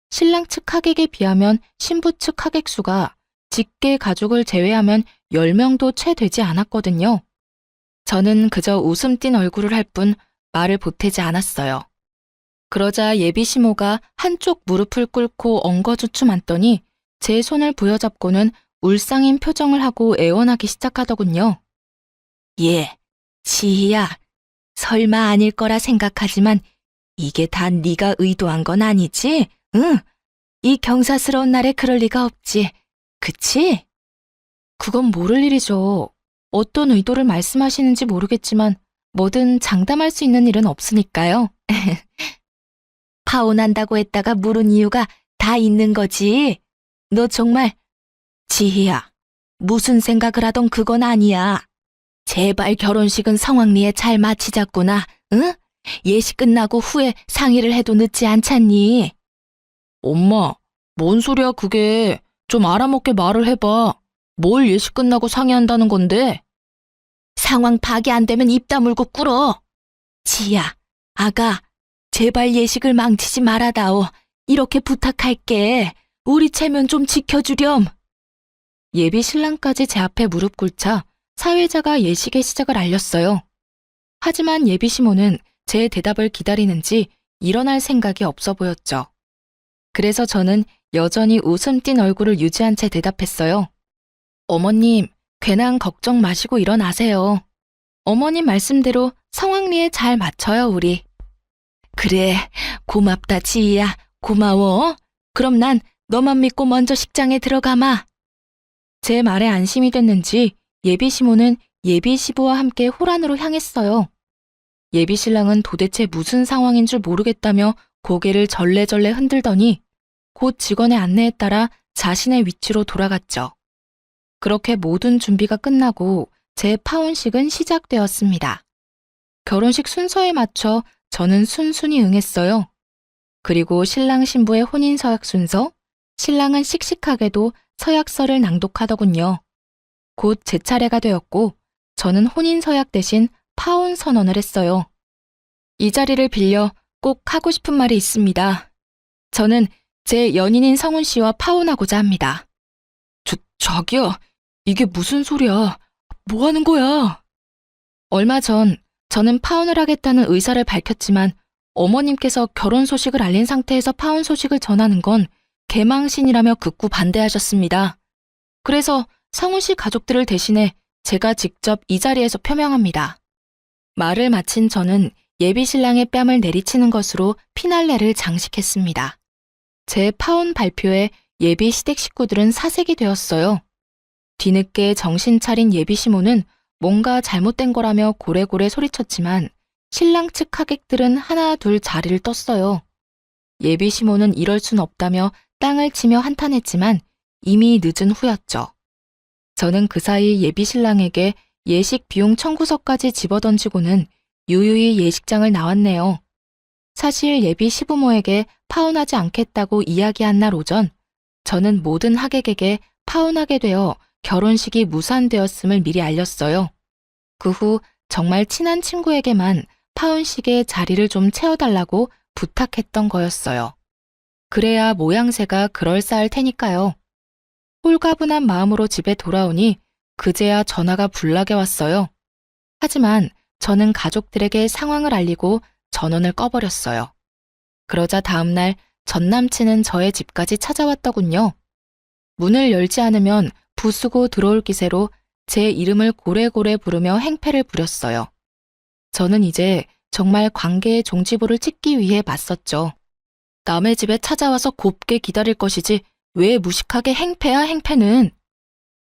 [SPEAKER 1] 신랑 측 하객에 비하면 신부 측 하객 수가 직계 가족을 제외하면 10명도 채 되지 않았거든요. 저는 그저 웃음 띤 얼굴을 할 뿐 말을 보태지 않았어요. 그러자 예비 시모가 한쪽 무릎을 꿇고 엉거주춤 앉더니 제 손을 부여잡고는 울상인 표정을 하고 애원하기 시작하더군요.
[SPEAKER 2] 예, 지희야. 설마 아닐 거라 생각하지만 이게 다 네가 의도한 건 아니지? 응. 이 경사스러운 날에 그럴 리가 없지. 그치?
[SPEAKER 1] 그건 모를 일이죠. 어떤 의도를 말씀하시는지 모르겠지만 뭐든 장담할 수 있는 일은 없으니까요.
[SPEAKER 2] 파혼한다고 했다가 물은 이유가 다 있는 거지. 너 정말 지희야. 무슨 생각을 하던 그건 아니야. 제발 결혼식은 성황리에 잘 마치자꾸나. 응? 예식 끝나고 후에 상의를 해도 늦지 않잖니.
[SPEAKER 1] 엄마, 뭔 소리야 그게. 좀 알아먹게 말을 해봐. 뭘 예식 끝나고 상의한다는 건데?
[SPEAKER 2] 상황 파악이 안 되면 입 다물고 꿇어. 지희야, 아가, 제발 예식을 망치지 말아다오. 이렇게 부탁할게. 우리 체면 좀 지켜주렴.
[SPEAKER 1] 예비 신랑까지 제 앞에 무릎 꿇자 사회자가 예식의 시작을 알렸어요. 하지만 예비 시모는 제 대답을 기다리는지 일어날 생각이 없어 보였죠. 그래서 저는 여전히 웃음 띤 얼굴을 유지한 채 대답했어요. 어머님, 괜한 걱정 마시고 일어나세요. 어머님 말씀대로 성황리에 잘 맞춰요, 우리.
[SPEAKER 2] 그래, 고맙다, 지희야. 고마워. 그럼 난 너만 믿고 먼저 식장에 들어가마.
[SPEAKER 1] 제 말에 안심이 됐는지 예비 시모는 예비 시부와 함께 호란으로 향했어요. 예비 신랑은 도대체 무슨 상황인 줄 모르겠다며 고개를 절레절레 흔들더니 곧 직원의 안내에 따라 자신의 위치로 돌아갔죠. 그렇게 모든 준비가 끝나고 제 파혼식은 시작되었습니다. 결혼식 순서에 맞춰 저는 순순히 응했어요. 그리고 신랑 신부의 혼인 서약 순서, 신랑은 씩씩하게도 서약서를 낭독하더군요. 곧 제 차례가 되었고 저는 혼인 서약 대신 파혼 선언을 했어요. 이 자리를 빌려 꼭 하고 싶은 말이 있습니다. 저는 제 연인인 성훈 씨와 파혼하고자 합니다. 자기야, 이게 무슨 소리야? 뭐 하는 거야? 얼마 전 저는 파혼을 하겠다는 의사를 밝혔지만 어머님께서 결혼 소식을 알린 상태에서 파혼 소식을 전하는 건 개망신이라며 극구 반대하셨습니다. 그래서 성훈 씨 가족들을 대신해 제가 직접 이 자리에서 표명합니다. 말을 마친 저는 예비 신랑의 뺨을 내리치는 것으로 피날레를 장식했습니다. 제 파혼 발표에 예비 시댁 식구들은 사색이 되었어요. 뒤늦게 정신 차린 예비 시모는 뭔가 잘못된 거라며 고래고래 소리쳤지만 신랑 측 하객들은 하나 둘 자리를 떴어요. 예비 시모는 이럴 순 없다며 땅을 치며 한탄했지만 이미 늦은 후였죠. 저는 그 사이 예비 신랑에게 예식 비용 청구서까지 집어던지고는 유유히 예식장을 나왔네요. 사실 예비 시부모에게 파혼하지 않겠다고 이야기한 날 오전, 저는 모든 하객에게 파혼하게 되어 결혼식이 무산되었음을 미리 알렸어요. 그 후 정말 친한 친구에게만 파혼식에 자리를 좀 채워달라고 부탁했던 거였어요. 그래야 모양새가 그럴싸할 테니까요. 홀가분한 마음으로 집에 돌아오니 그제야 전화가 불나게 왔어요. 하지만 저는 가족들에게 상황을 알리고 전원을 꺼버렸어요. 그러자 다음날 전 남친은 저의 집까지 찾아왔더군요. 문을 열지 않으면 부수고 들어올 기세로 제 이름을 고래고래 부르며 행패를 부렸어요. 저는 이제 정말 관계의 종지부를 찍기 위해 맞섰죠. 남의 집에 찾아와서 곱게 기다릴 것이지 왜 무식하게 행패야 행패는.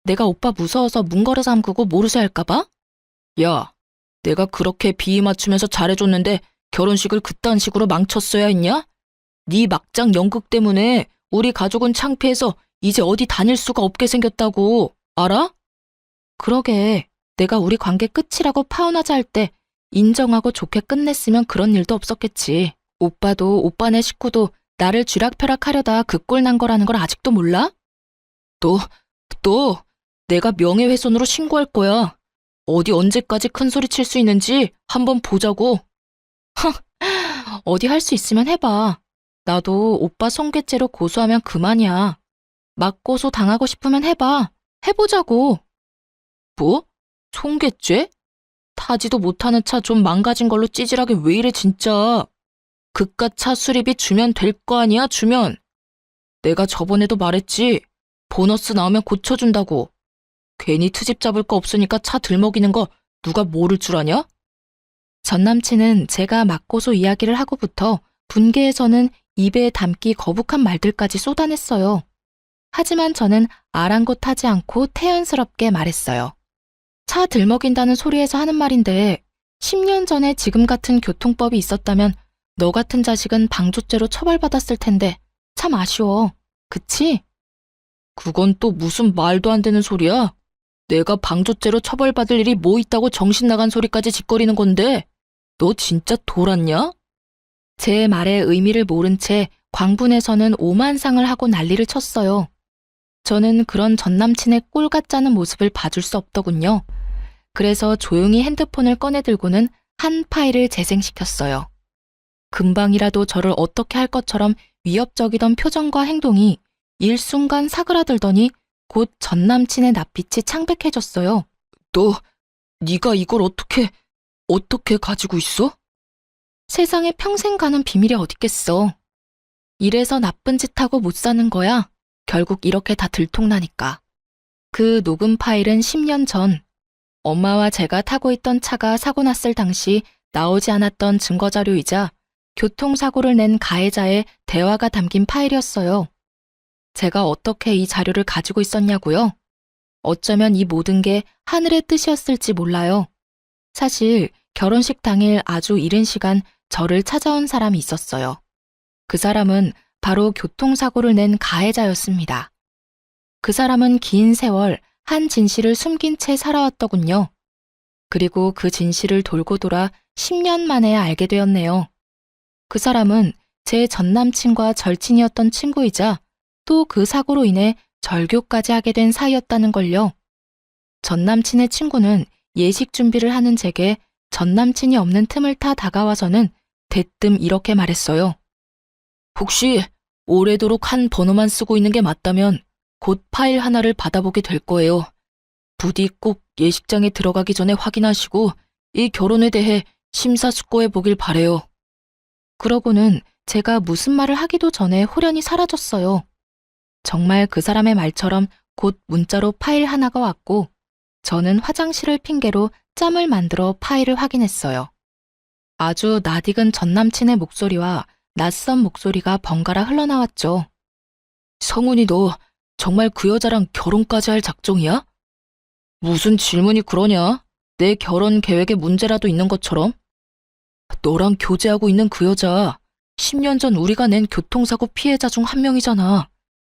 [SPEAKER 1] 내가 오빠 무서워서 문 걸어 잠그고 모르쇠 할까봐? 야, 내가 그렇게 비위 맞추면서 잘해줬는데
[SPEAKER 2] 결혼식을 그딴 식으로 망쳤어야 했냐? 네 막장 연극 때문에 우리 가족은 창피해서 이제 어디 다닐 수가 없게 생겼다고. 알아? 그러게. 내가 우리 관계 끝이라고 파혼하자 할 때 인정하고 좋게 끝냈으면 그런 일도 없었겠지. 오빠도 오빠네 식구도 나를 쥐락펴락하려다 그 꼴 난 거라는 걸 아직도 몰라? 너 내가 명예훼손으로 신고할 거야. 어디 언제까지 큰 소리 칠 수 있는지 한번 보자고. 어디 할 수 있으면 해봐. 나도 오빠 손괴죄로 고소하면 그만이야. 맞고소 당하고 싶으면 해봐. 해보자고. 뭐? 손괴죄? 타지도 못하는 차 좀 망가진 걸로 찌질하게 왜 이래 진짜. 그깟 차 수리비 주면 될 거 아니야 주면. 내가 저번에도 말했지. 보너스 나오면 고쳐준다고. 괜히 트집 잡을 거 없으니까 차 들먹이는 거 누가 모를 줄 아냐? 전 남친은 제가 맞고소 이야기를 하고부터 분개해서는 입에 담기 거북한 말들까지 쏟아냈어요. 하지만 저는 아랑곳하지 않고 태연스럽게 말했어요. 차 들먹인다는 소리에서 하는 말인데 10년 전에 지금 같은 교통법이 있었다면 너 같은 자식은 방조죄로 처벌받았을 텐데 참 아쉬워. 그치? 그건 또 무슨 말도 안 되는 소리야? 내가 방조죄로 처벌받을 일이 뭐 있다고 정신 나간 소리까지 짓거리는 건데 너 진짜 돌았냐? 제 말의 의미를 모른 채 광분에서는 오만상을 하고 난리를 쳤어요. 저는 그런 전남친의 꼴 같자는 모습을 봐줄 수 없더군요. 그래서 조용히 핸드폰을 꺼내들고는 한 파일을 재생시켰어요. 금방이라도 저를 어떻게 할 것처럼 위협적이던 표정과 행동이 일순간 사그라들더니 곧 전남친의 낯빛이 창백해졌어요. 네가 이걸 어떻게 가지고 있어? 세상에 평생 가는 비밀이 어딨겠어. 이래서 나쁜 짓 하고 못 사는 거야. 결국 이렇게 다 들통나니까. 그 녹음 파일은 10년 전 엄마와 제가 타고 있던 차가 사고 났을 당시 나오지 않았던 증거자료이자 교통사고를 낸 가해자의 대화가 담긴 파일이었어요. 제가 어떻게 이 자료를 가지고 있었냐고요? 어쩌면 이 모든 게 하늘의 뜻이었을지 몰라요. 사실 결혼식 당일 아주 이른 시간 저를 찾아온 사람이 있었어요. 그 사람은 바로 교통사고를 낸 가해자였습니다. 그 사람은 긴 세월 한 진실을 숨긴 채 살아왔더군요. 그리고 그 진실을 돌고 돌아 10년 만에 알게 되었네요. 그 사람은 제 전남친과 절친이었던 친구이자 또 그 사고로 인해 절교까지 하게 된 사이였다는 걸요. 전남친의 친구는 예식 준비를 하는 제게 전남친이 없는 틈을 타 다가와서는 대뜸 이렇게 말했어요. 혹시 오래도록 한 번호만 쓰고 있는 게 맞다면 곧 파일 하나를 받아보게 될 거예요. 부디 꼭 예식장에 들어가기 전에 확인하시고 이 결혼에 대해 심사숙고해 보길 바래요. 그러고는 제가 무슨 말을 하기도 전에 호련히 사라졌어요. 정말 그 사람의 말처럼 곧 문자로 파일 하나가 왔고 저는 화장실을 핑계로 짬을 만들어 파일을 확인했어요. 아주 낯익은 전남친의 목소리와 낯선 목소리가 번갈아 흘러나왔죠. 성훈이 너 정말 그 여자랑 결혼까지 할 작정이야? 무슨 질문이 그러냐? 내 결혼 계획에 문제라도 있는 것처럼? 너랑 교제하고 있는 그 여자 10년 전 우리가 낸 교통사고 피해자 중 한 명이잖아.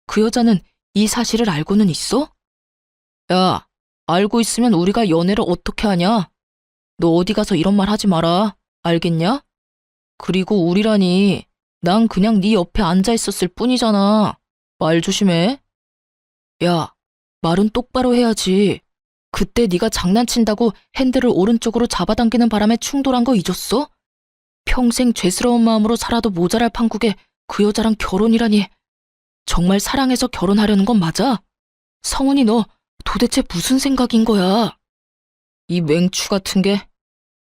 [SPEAKER 2] 그 여자는 이 사실을 알고는 있어? 야, 알고 있으면 우리가 연애를 어떻게 하냐? 너 어디 가서 이런 말 하지 마라. 알겠냐? 그리고 우리라니 난 그냥 네 옆에 앉아 있었을 뿐이잖아. 말 조심해. 야, 말은 똑바로 해야지. 그때 네가 장난친다고 핸들을 오른쪽으로 잡아당기는 바람에 충돌한 거 잊었어? 평생 죄스러운 마음으로 살아도 모자랄 판국에 그 여자랑 결혼이라니. 정말 사랑해서 결혼하려는 건 맞아? 성훈이 너 도대체 무슨 생각인 거야? 이 맹추 같은 게.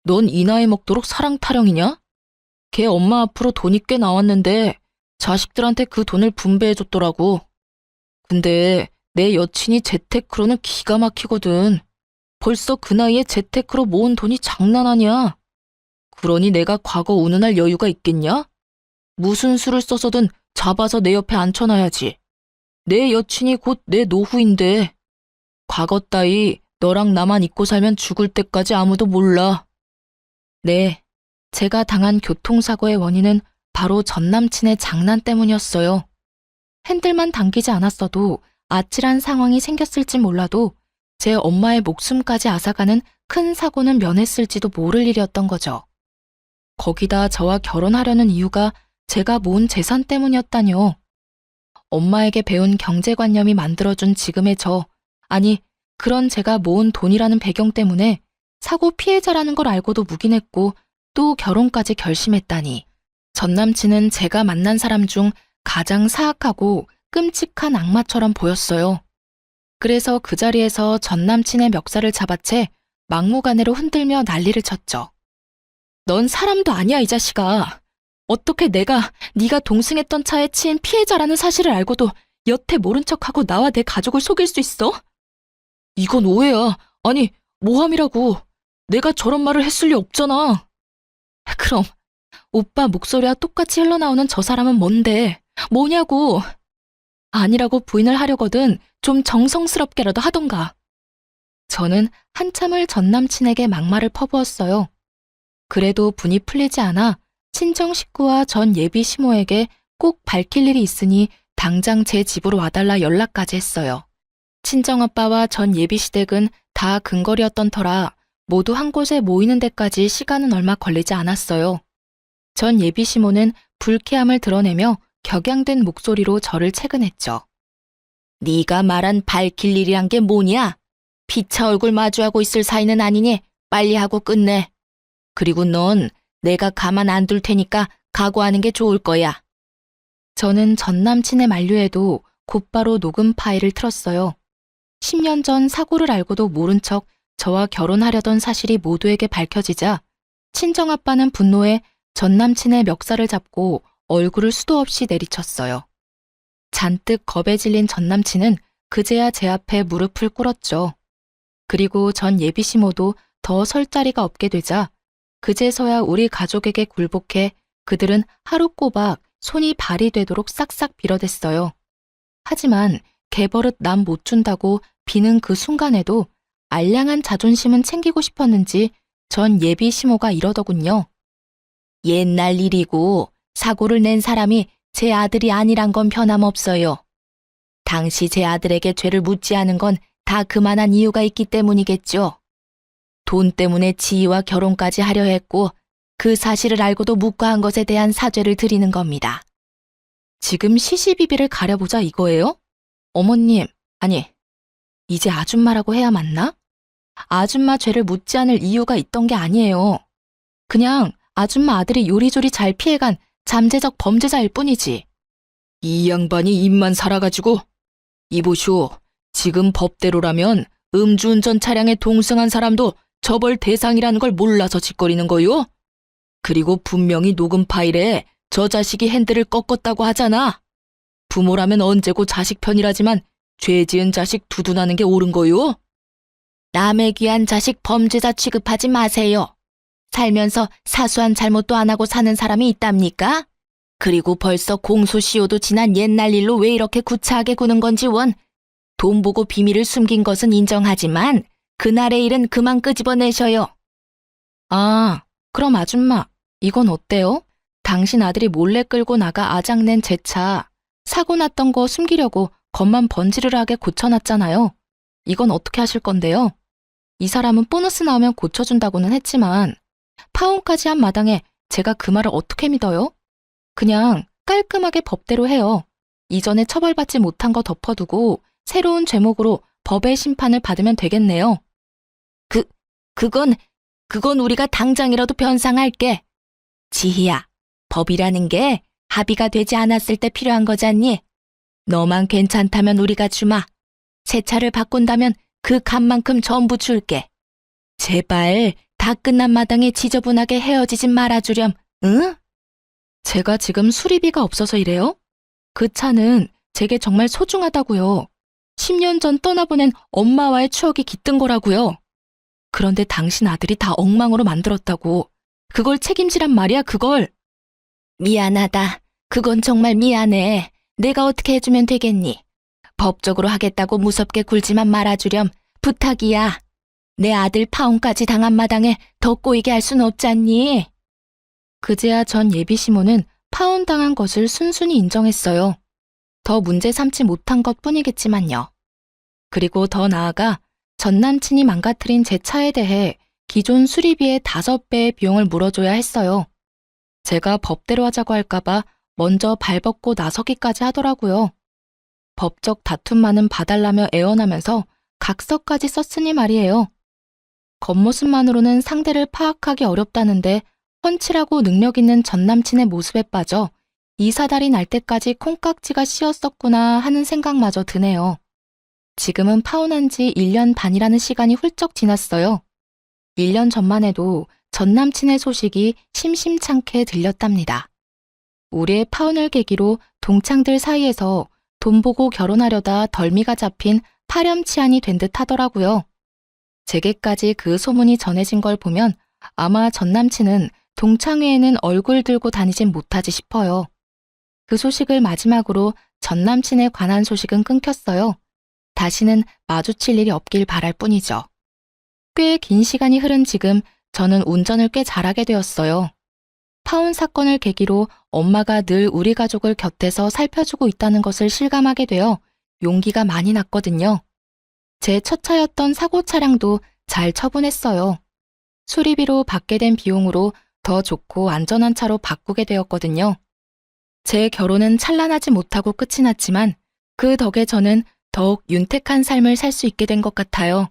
[SPEAKER 2] 넌 이 나이 먹도록 사랑 타령이냐? 걔 엄마 앞으로 돈이 꽤 나왔는데 자식들한테 그 돈을 분배해줬더라고. 근데 내 여친이 재테크로는 기가 막히거든. 벌써 그 나이에 재테크로 모은 돈이 장난 아니야. 그러니 내가 과거 운운할 여유가 있겠냐? 무슨 수를 써서든 잡아서 내 옆에 앉혀놔야지. 내 여친이 곧 내 노후인데. 과거 따위 너랑 나만 잊고 살면 죽을 때까지 아무도 몰라. 네,
[SPEAKER 1] 제가 당한 교통사고의 원인은 바로 전 남친의 장난 때문이었어요. 핸들만 당기지 않았어도 아찔한 상황이 생겼을지 몰라도 제 엄마의 목숨까지 앗아가는 큰 사고는 면했을지도 모를 일이었던 거죠. 거기다 저와 결혼하려는 이유가 제가 모은 재산 때문이었다뇨. 엄마에게 배운 경제관념이 만들어준 지금의 아니, 그런 제가 모은 돈이라는 배경 때문에 사고 피해자라는 걸 알고도 묵인했고 또 결혼까지 결심했다니. 전 남친은 제가 만난 사람 중 가장 사악하고 끔찍한 악마처럼 보였어요. 그래서 그 자리에서 전 남친의 멱살을 잡아채 막무가내로 흔들며 난리를 쳤죠. 넌 사람도 아니야, 이 자식아. 어떻게 네가 동승했던 차에 치인 피해자라는 사실을 알고도 여태 모른 척하고 나와 내 가족을 속일 수 있어? 이건 오해야. 아니, 모함이라고. 내가 저런 말을 했을 리 없잖아. 그럼 오빠 목소리와 똑같이 흘러나오는 저 사람은 뭔데? 뭐냐고. 아니라고 부인을 하려거든 좀 정성스럽게라도 하던가. 저는 한참을 전 남친에게 막말을 퍼부었어요. 그래도 분이 풀리지 않아 친정 식구와 전 예비 시모에게 꼭 밝힐 일이 있으니 당장 제 집으로 와달라 연락까지 했어요. 친정아빠와 전 예비 시댁은 다 근거리였던 터라 모두 한 곳에 모이는 데까지 시간은 얼마 걸리지 않았어요. 전 예비 시모는 불쾌함을 드러내며 격양된 목소리로 저를 채근했죠.
[SPEAKER 2] 네가 말한 밝힐 일이란 게 뭐냐? 피차 얼굴 마주하고 있을 사이는 아니니 빨리 하고 끝내. 그리고 넌 내가 가만 안 둘 테니까 각오하는 게 좋을 거야.
[SPEAKER 1] 저는 전 남친의 만류에도 곧바로 녹음 파일을 틀었어요. 10년 전 사고를 알고도 모른 척 저와 결혼하려던 사실이 모두에게 밝혀지자 친정아빠는 분노에 전 남친의 멱살을 잡고 얼굴을 수도 없이 내리쳤어요. 잔뜩 겁에 질린 전 남친은 그제야 제 앞에 무릎을 꿇었죠. 그리고 전 예비 시모도 더 설 자리가 없게 되자 그제서야 우리 가족에게 굴복해 그들은 하루 꼬박 손이 발이 되도록 싹싹 빌어댔어요. 하지만 개버릇 남 못 준다고 비는 그 순간에도 알량한 자존심은 챙기고 싶었는지 전 예비 시모가 이러더군요.
[SPEAKER 2] 옛날 일이고 사고를 낸 사람이 제 아들이 아니란 건 변함없어요. 당시 제 아들에게 죄를 묻지 않은 건 다 그만한 이유가 있기 때문이겠죠. 돈 때문에 지희와 결혼까지 하려 했고 그 사실을 알고도 묵과한 것에 대한 사죄를 드리는 겁니다.
[SPEAKER 1] 지금 시시비비를 가려보자 이거예요? 어머님, 아니, 이제 아줌마라고 해야 맞나? 아줌마 죄를 묻지 않을 이유가 있던 게 아니에요. 그냥 아줌마 아들이 요리조리 잘 피해간 잠재적 범죄자일 뿐이지. 이 양반이 입만 살아가지고. 이보시오, 지금 법대로라면 음주운전 차량에 동승한 사람도 처벌 대상이라는 걸 몰라서 짓거리는 거요? 그리고 분명히 녹음 파일에 저 자식이 핸들을 꺾었다고 하잖아. 부모라면 언제고 자식 편이라지만 죄 지은 자식 두둔하는 게 옳은 거요?
[SPEAKER 2] 남의 귀한 자식 범죄자 취급하지 마세요. 살면서 사소한 잘못도 안 하고 사는 사람이 있답니까? 그리고 벌써 공소시효도 지난 옛날 일로 왜 이렇게 구차하게 구는 건지 돈 보고 비밀을 숨긴 것은 인정하지만 그날의 일은 그만 끄집어내셔요.
[SPEAKER 1] 아, 그럼 아줌마, 이건 어때요? 당신 아들이 몰래 끌고 나가 아작낸 제 차, 사고 났던 거 숨기려고 겉만 번지르르하게 고쳐놨잖아요. 이건 어떻게 하실 건데요? 이 사람은 보너스 나오면 고쳐준다고는 했지만 파혼까지 한 마당에 제가 그 말을 어떻게 믿어요? 그냥 깔끔하게 법대로 해요. 이전에 처벌받지 못한 거 덮어두고 새로운 죄목으로 법의 심판을 받으면 되겠네요.
[SPEAKER 2] 그건 우리가 당장이라도 변상할게. 지희야, 법이라는 게 합의가 되지 않았을 때 필요한 거잖니? 너만 괜찮다면 우리가 주마. 새 차를 바꾼다면 그 값만큼 전부 줄게. 제발 다 끝난 마당에 지저분하게 헤어지지 말아주렴, 응?
[SPEAKER 1] 제가 지금 수리비가 없어서 이래요? 그 차는 제게 정말 소중하다고요. 10년 전 떠나보낸 엄마와의 추억이 깃든 거라고요. 그런데 당신 아들이 다 엉망으로 만들었다고. 그걸 책임지란 말이야, 그걸.
[SPEAKER 2] 미안하다. 그건 정말 미안해. 내가 어떻게 해주면 되겠니? 법적으로 하겠다고 무섭게 굴지만 말아주렴. 부탁이야. 내 아들 파혼까지 당한 마당에 더 꼬이게 할 순 없잖니?
[SPEAKER 1] 그제야 전 예비 시모는 파혼당한 것을 순순히 인정했어요. 더 문제 삼지 못한 것 뿐이겠지만요. 그리고 더 나아가 전 남친이 망가뜨린 제 차에 대해 기존 수리비의 5배의 비용을 물어줘야 했어요. 제가 법대로 하자고 할까봐 먼저 발벗고 나서기까지 하더라고요. 법적 다툼만은 봐달라며 애원하면서 각서까지 썼으니 말이에요. 겉모습만으로는 상대를 파악하기 어렵다는데 훤칠하고 능력 있는 전 남친의 모습에 빠져 이사달이 날 때까지 콩깍지가 씌었었구나 하는 생각마저 드네요. 지금은 파혼한 지 1년 반이라는 시간이 훌쩍 지났어요. 1년 전만 해도 전 남친의 소식이 심심찮게 들렸답니다. 우리의 파혼을 계기로 동창들 사이에서 돈 보고 결혼하려다 덜미가 잡힌 파렴치한이 된 듯 하더라고요. 제게까지 그 소문이 전해진 걸 보면 아마 전 남친은 동창회에는 얼굴 들고 다니진 못하지 싶어요. 그 소식을 마지막으로 전 남친에 관한 소식은 끊겼어요. 다시는 마주칠 일이 없길 바랄 뿐이죠. 꽤 긴 시간이 흐른 지금 저는 운전을 꽤 잘하게 되었어요. 파혼 사건을 계기로 엄마가 늘 우리 가족을 곁에서 살펴주고 있다는 것을 실감하게 되어 용기가 많이 났거든요. 제 첫 차였던 사고 차량도 잘 처분했어요. 수리비로 받게 된 비용으로 더 좋고 안전한 차로 바꾸게 되었거든요. 제 결혼은 찬란하지 못하고 끝이 났지만 그 덕에 저는 더욱 윤택한 삶을 살 수 있게 된 것 같아요.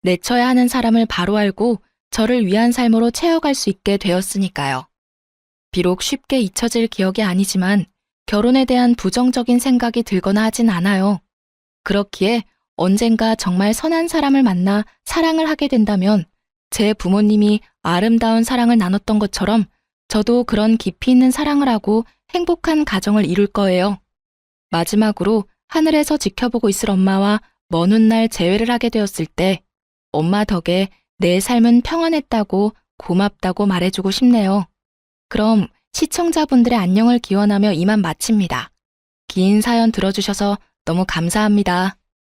[SPEAKER 1] 내쳐야 하는 사람을 바로 알고 저를 위한 삶으로 채워갈 수 있게 되었으니까요. 비록 쉽게 잊혀질 기억이 아니지만 결혼에 대한 부정적인 생각이 들거나 하진 않아요. 그렇기에 언젠가 정말 선한 사람을 만나 사랑을 하게 된다면 제 부모님이 아름다운 사랑을 나눴던 것처럼 저도 그런 깊이 있는 사랑을 하고 행복한 가정을 이룰 거예요. 마지막으로 하늘에서 지켜보고 있을 엄마와 먼 훗날 재회를 하게 되었을 때 엄마 덕에 내 삶은 평안했다고 고맙다고 말해주고 싶네요. 그럼 시청자분들의 안녕을 기원하며 이만 마칩니다. 긴 사연 들어주셔서 너무 감사합니다.